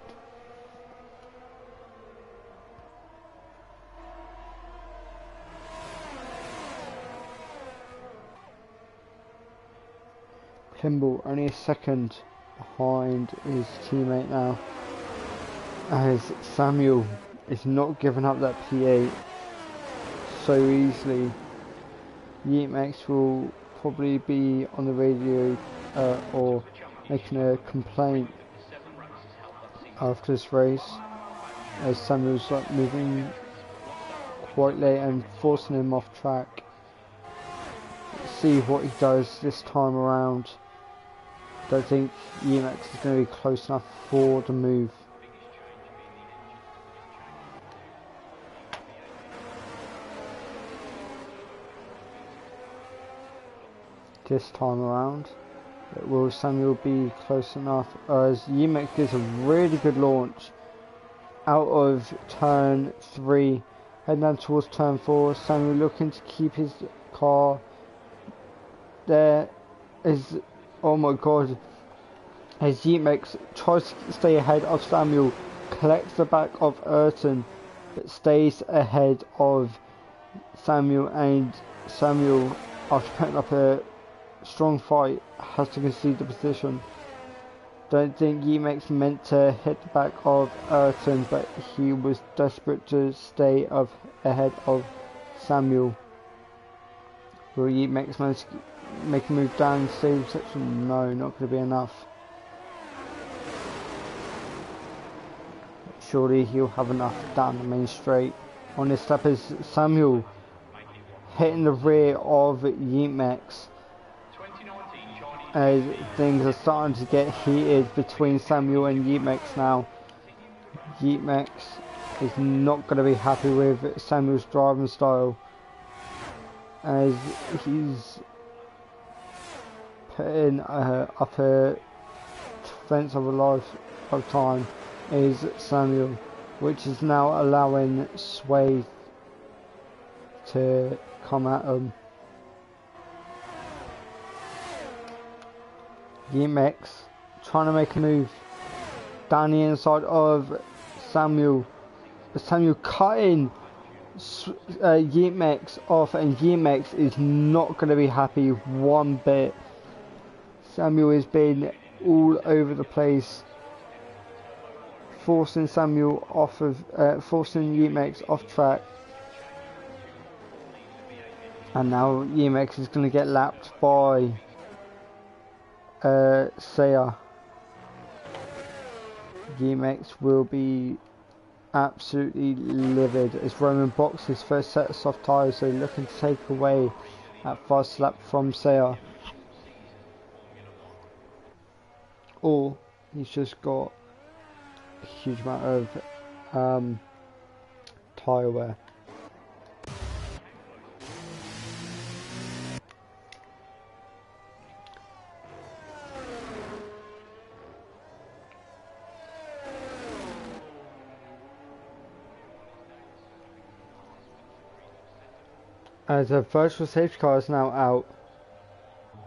Kimball only a second behind his teammate now, as Samuel is not giving up that P8 so easily. Yemek will probably be on the radio or making a complaint after this race, as Samuel's moving quite late and forcing him off track. Let's see what he does this time around. Don't think Yemek is going to be close enough for the move. This time around, will Samuel be close enough, as Yemek gives a really good launch out of turn 3, heading down towards turn 4. Samuel looking to keep his car there. Is, oh my god, as Yemek tries to stay ahead of Samuel, collects the back of Ayrton, but stays ahead of Samuel, and Samuel, after putting up a strong fight, has to concede the position. Don't think Yemek meant to hit the back of Ayrton, but he was desperate to stay ahead of Samuel. Will Yemek manage to make a move down the same section? No, not going to be enough. Surely he'll have enough down the main straight. On this lap is Samuel hitting the rear of Yemek, as things are starting to get heated between Samuel and Yemek now. Yemek is not going to be happy with Samuel's driving style, as he's putting up a defense of a lifetime is Samuel, which is now allowing Sway to come at him. Yemek trying to make a move down the inside of Samuel. Samuel cutting Yemek off, and Yemek is not going to be happy one bit. Samuel has been all over the place, forcing Samuel off of forcing Yemek off track, and now Yemek is going to get lapped by Saya. Yemek will be absolutely livid as Roman boxes his first set of soft tyres, so looking to take away that fast lap from Saya. Or he's just got a huge amount of tyre wear. As a virtual safety car is now out,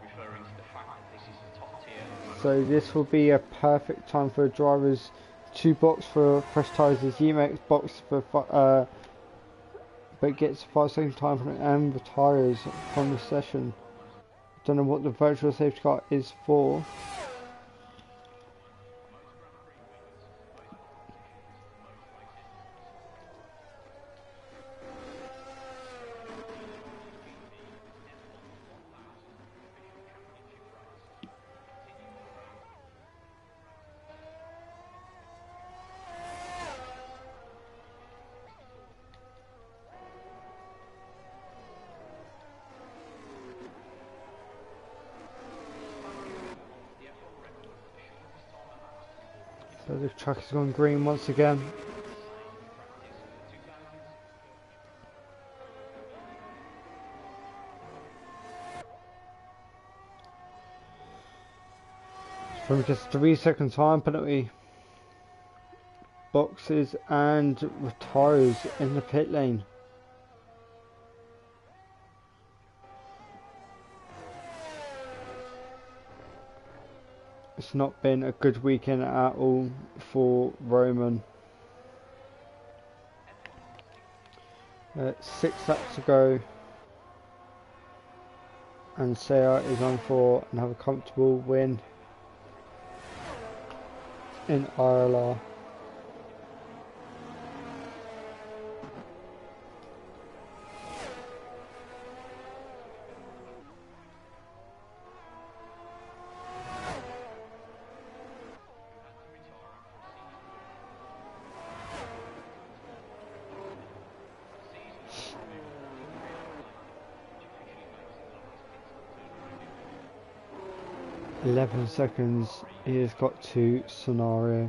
referring to the fact that this is the top tier of so this will be a perfect time for drivers to box for fresh tyres as UMX box for but gets 5 second time from the end of tyres from the session. Don't know what the virtual safety car is for. So the track is going green once again. From just 3 second time penalty. Boxes and retires in the pit lane. It's not been a good weekend at all for Roman. 6 laps to go, and Saya is on for another comfortable win in ILR. "11 seconds, he has got to scenario."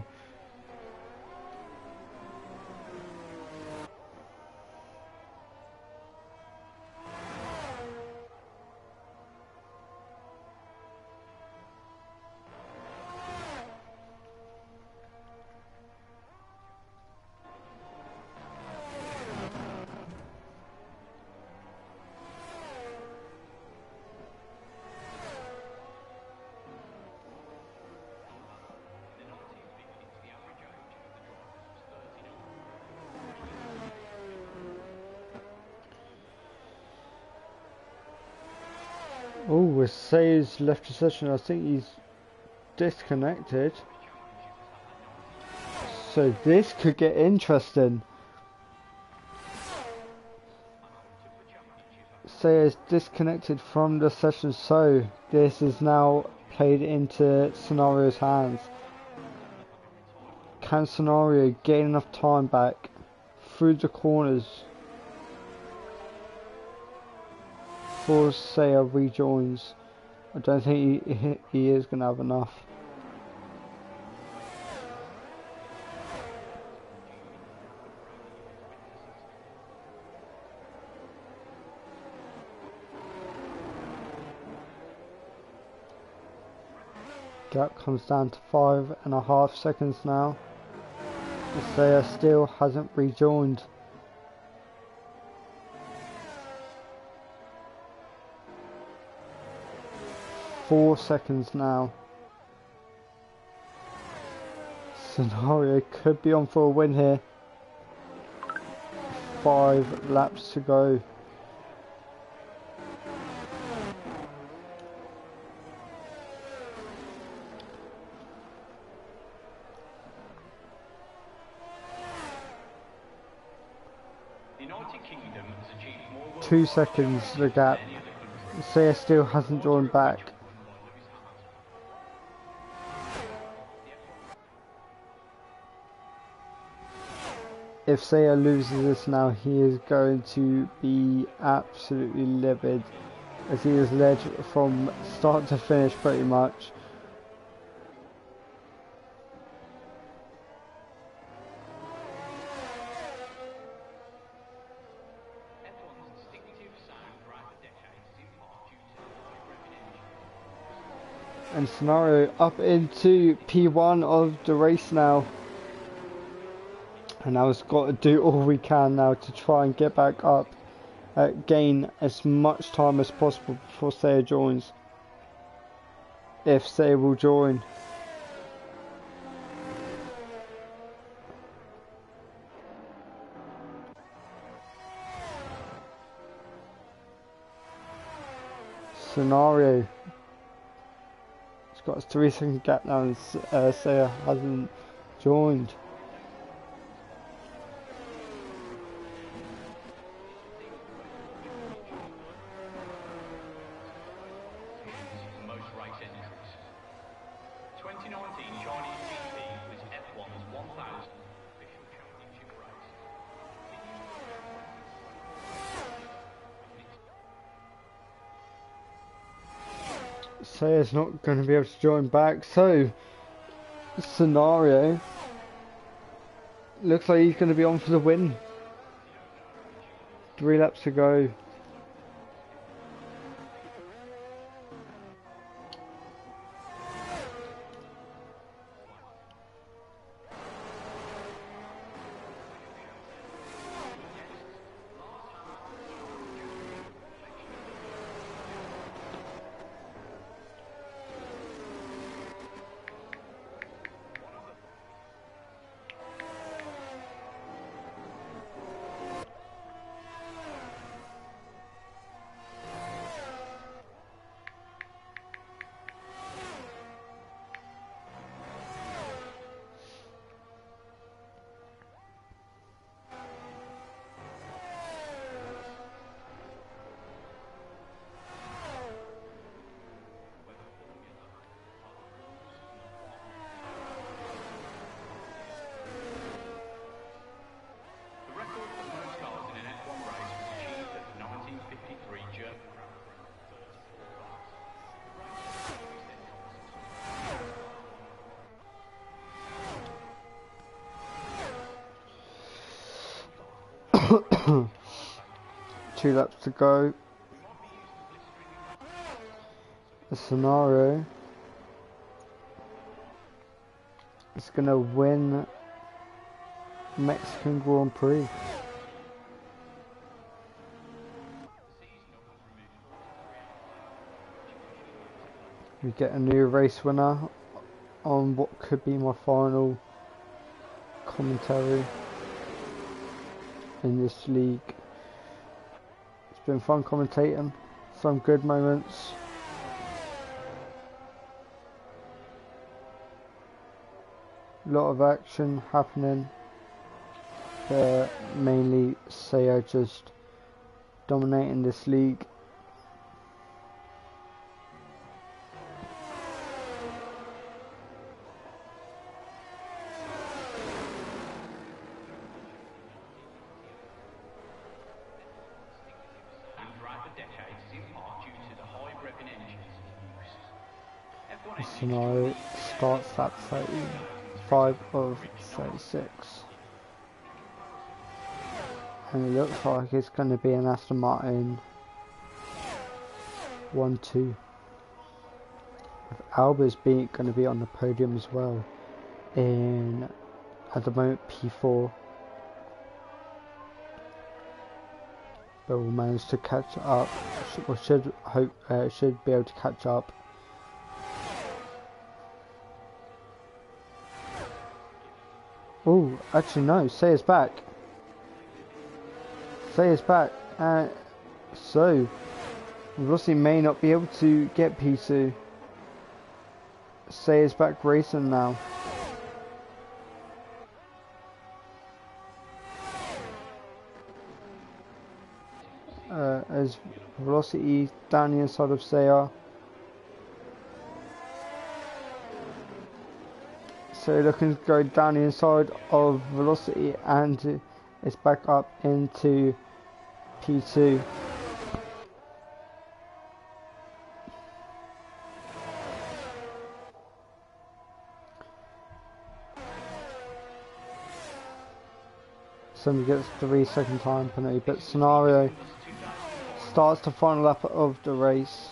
Oh, Say's left the session. I think he's disconnected. So this could get interesting. Say is disconnected from the session, so this is now played into Scenario's hands. Can Scenario gain enough time back through the corners before Saya rejoins? I don't think he is going to have enough. Gap comes down to 5.5 seconds now. Saya still hasn't rejoined. Four seconds now. Scenario could be on for a win here. 5 laps to go. The United Kingdom has achieved more 2 seconds the gap. Saya still hasn't drawn back. If Saya loses this now, he is going to be absolutely livid, as he is led from start to finish pretty much. And Scenario up into P1 of the race now. And now it's got to do all we can now to try and get back up gain as much time as possible before Saya joins. If Saya will join. Scenario. It's got a 3-second gap now and Saya hasn't joined. Most race entries. 2019 Chinese GP was F1's 1000th official championship race. Saya's not going to be able to join back, so scenario looks like he's going to be on for the win. 3 laps to go. The record for most cars in an F1 race was achieved at the 1953 German Grand Prix. Two laps to go. The scenario is going to win Mexican Grand Prix. We get a new race winner on what could be my final commentary in this league. It's been fun commentating, some good moments. A lot of action happening. Mainly Saya just dominating this league. And throughout the decades is in part due to the high revving engines in use. F1 The scenario starts at 35 of 36. And it looks like it's going to be an Aston Martin 1-2. With Albers going to be on the podium as well in, at the moment, P4. But will manage to catch up, or should be able to catch up. Oh, actually no, Saya's back. Saya's back. So, Rossi may not be able to get P2. Saya's back racing now. As Velocity down the inside of Saya. So looking to go down the inside of Velocity and it's back up into P2. Somebody gets 3-second time penalty, but scenario starts the final lap of the race.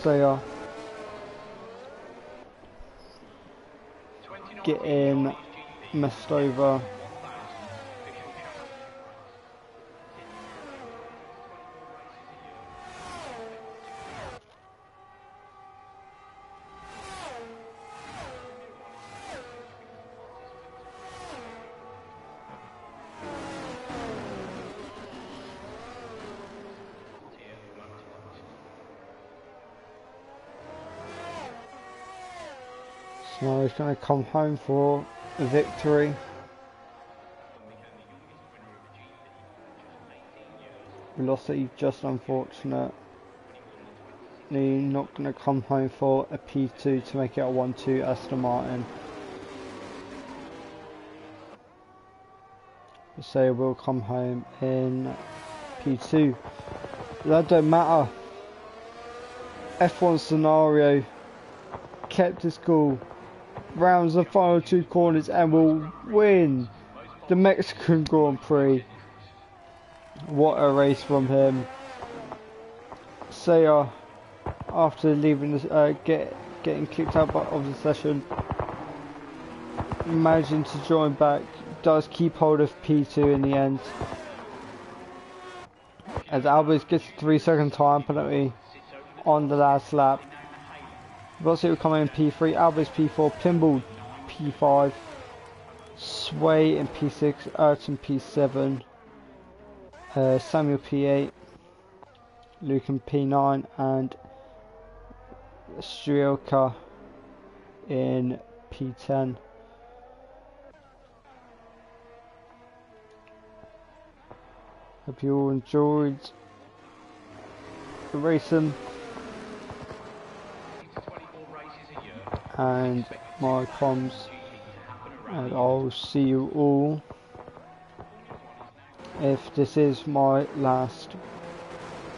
Saya. 2019 getting messed over. So he's going to come home for a victory. Velocity just unfortunate. Not going to come home for a P2 to make it a 1-2 Aston Martin. So we'll come home in P2. That don't matter. F1 scenario. Kept his cool. Rounds the final 2 corners and will win the Mexican Grand Prix. What a race from him. Saya, after leaving the, getting kicked out of the session, managing to join back, does keep hold of P2 in the end. As Albers gets a 3-second time penalty on the last lap. Velocity will come in P3, Albers P4, Pimble P5, Sway in P6, Ayrton P7, Samuel P8, Luke in P9, and Strielka in P10. Hope you all enjoyed the racing and my comms, and I'll see you all. If this is my last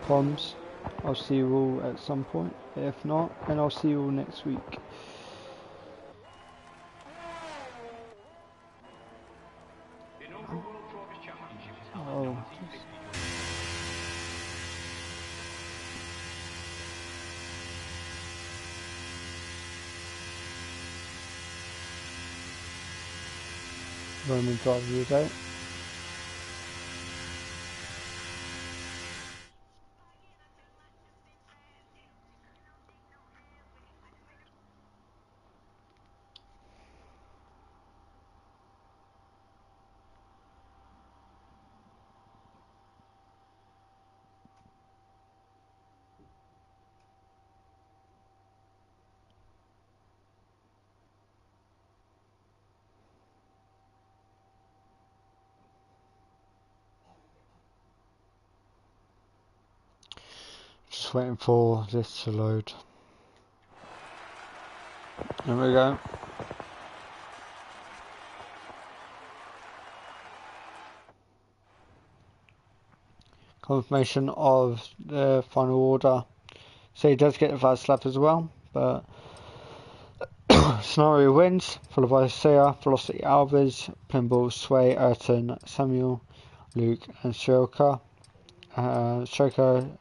comms, I'll see you all at some point. If not, then I'll see you all next week. Oh. Roman driver of the day. Just waiting for this to load. There we go. Confirmation of the final order. So he does get the first lap as well, but Scenario wins, followed by Saya, Velocity Alves, Pimble, Sway, Ayrton, Samuel, Luke, and Shoka. Shoka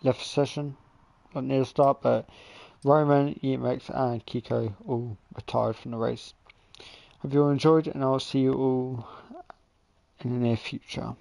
left the session, not near the start, but Roman, EMX, and Kiko all retired from the race. Hope you all enjoyed, and I'll see you all in the near future.